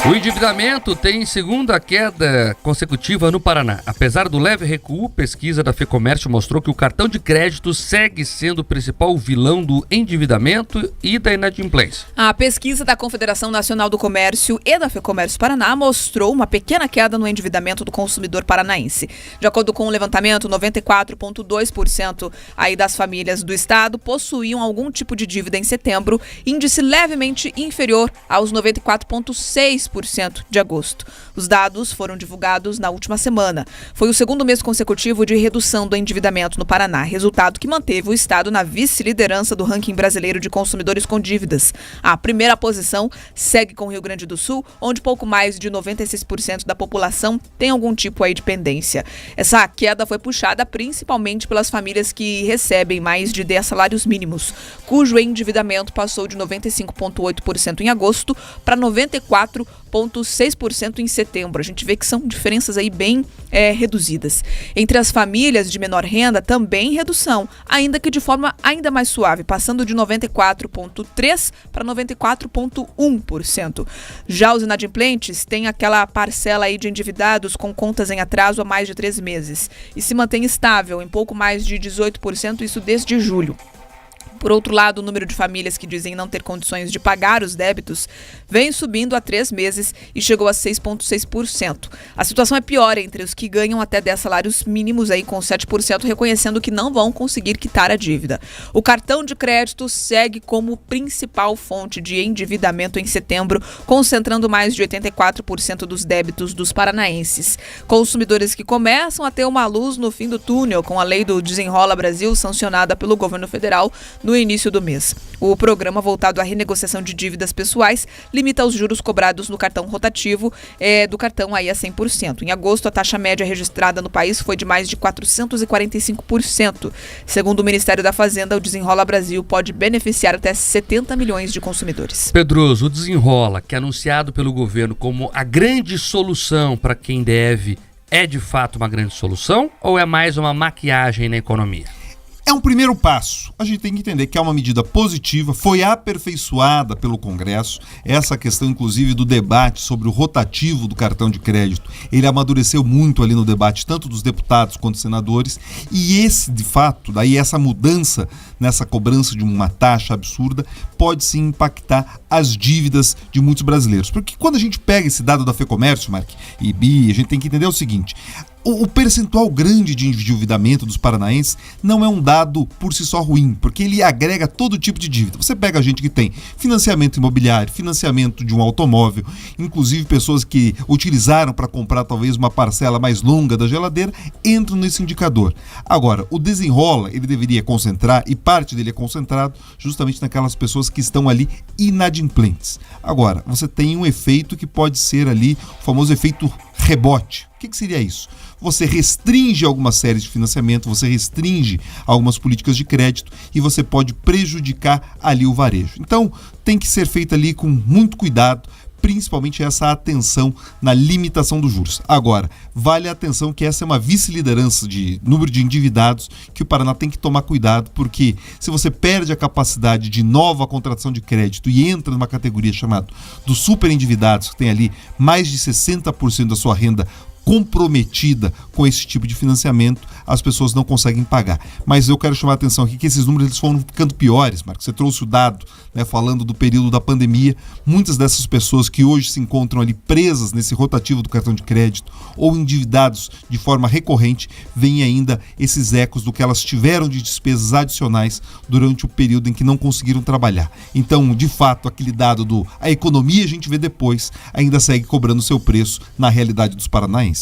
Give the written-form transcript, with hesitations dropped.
O endividamento tem segunda queda consecutiva no Paraná. Apesar do leve recuo, pesquisa da FEComércio mostrou que o cartão de crédito segue sendo o principal vilão do endividamento e da inadimplência. A pesquisa da Confederação Nacional do Comércio e da FEComércio Paraná mostrou uma pequena queda no endividamento do consumidor paranaense. De acordo com o levantamento, 94,2% aí das famílias do estado possuíam algum tipo de dívida em setembro, índice levemente inferior aos 94,6% de agosto. Os dados foram divulgados na última semana. Foi o segundo mês consecutivo de redução do endividamento no Paraná, resultado que manteve o estado na vice-liderança do ranking brasileiro de consumidores com dívidas. A primeira posição segue com o Rio Grande do Sul, onde pouco mais de 96% da população tem algum tipo aí de pendência. Essa queda foi puxada principalmente pelas famílias que recebem mais de 10 salários mínimos, cujo endividamento passou de 95,8% em agosto para 94,6% em setembro. A gente vê que são diferenças aí bem reduzidas. Entre as famílias de menor renda, também redução, ainda que de forma ainda mais suave, passando de 94,3% para 94,1%. Já os inadimplentes têm aquela parcela aí de endividados com contas em atraso há mais de 3 meses e se mantém estável em pouco mais de 18%, isso desde julho. Por outro lado, o número de famílias que dizem não ter condições de pagar os débitos vem subindo há 3 meses e chegou a 6,6%. A situação é pior entre os que ganham até 10 salários mínimos, aí com 7%, reconhecendo que não vão conseguir quitar a dívida. O cartão de crédito segue como principal fonte de endividamento em setembro, concentrando mais de 84% dos débitos dos paranaenses. Consumidores que começam a ter uma luz no fim do túnel com a lei do Desenrola Brasil, sancionada pelo governo federal no início do mês. O programa voltado à renegociação de dívidas pessoais limita os juros cobrados no cartão rotativo do cartão aí a 100%. Em agosto, a taxa média registrada no país foi de mais de 445%. Segundo o Ministério da Fazenda, o Desenrola Brasil pode beneficiar até 70 milhões de consumidores. Pedroso, o Desenrola, que é anunciado pelo governo como a grande solução para quem deve, é de fato uma grande solução ou é mais uma maquiagem na economia? É um primeiro passo. A gente tem que entender que é uma medida positiva, foi aperfeiçoada pelo Congresso. Essa questão, inclusive, do debate sobre o rotativo do cartão de crédito, ele amadureceu muito ali no debate, tanto dos deputados quanto dos senadores. E esse, de fato, daí essa mudança nessa cobrança de uma taxa absurda pode sim impactar as dívidas de muitos brasileiros. Porque quando a gente pega esse dado da FEComércio, Mark e Bi, a gente tem que entender o seguinte: o percentual grande de endividamento dos paranaenses não é um dado por si só ruim, porque ele agrega todo tipo de dívida. Você pega a gente que tem financiamento imobiliário, financiamento de um automóvel, inclusive pessoas que utilizaram para comprar talvez uma parcela mais longa da geladeira, entram nesse indicador. Agora, o Desenrola, ele deveria concentrar, e parte dele é concentrado justamente naquelas pessoas que estão ali inadimplentes. Agora, você tem um efeito que pode ser ali, o famoso efeito rebote. O que seria isso? Você restringe alguma série de financiamento, você restringe algumas políticas de crédito e você pode prejudicar ali o varejo. Então, tem que ser feito ali com muito cuidado, principalmente essa atenção na limitação dos juros. Agora, vale a atenção que essa é uma vice-liderança de número de endividados que o Paraná tem que tomar cuidado, porque se você perde a capacidade de nova contratação de crédito e entra numa categoria chamada dos super endividados, que tem ali mais de 60% da sua renda comprometida com esse tipo de financiamento, as pessoas não conseguem pagar. Mas eu quero chamar a atenção aqui que esses números eles foram ficando piores, Marcos. Você trouxe o dado, né, falando do período da pandemia. Muitas dessas pessoas que hoje se encontram ali presas nesse rotativo do cartão de crédito ou endividados de forma recorrente, vêm ainda esses ecos do que elas tiveram de despesas adicionais durante o período em que não conseguiram trabalhar. Então, de fato, aquele dado a economia a gente vê depois, ainda segue cobrando seu preço na realidade dos paranaenses.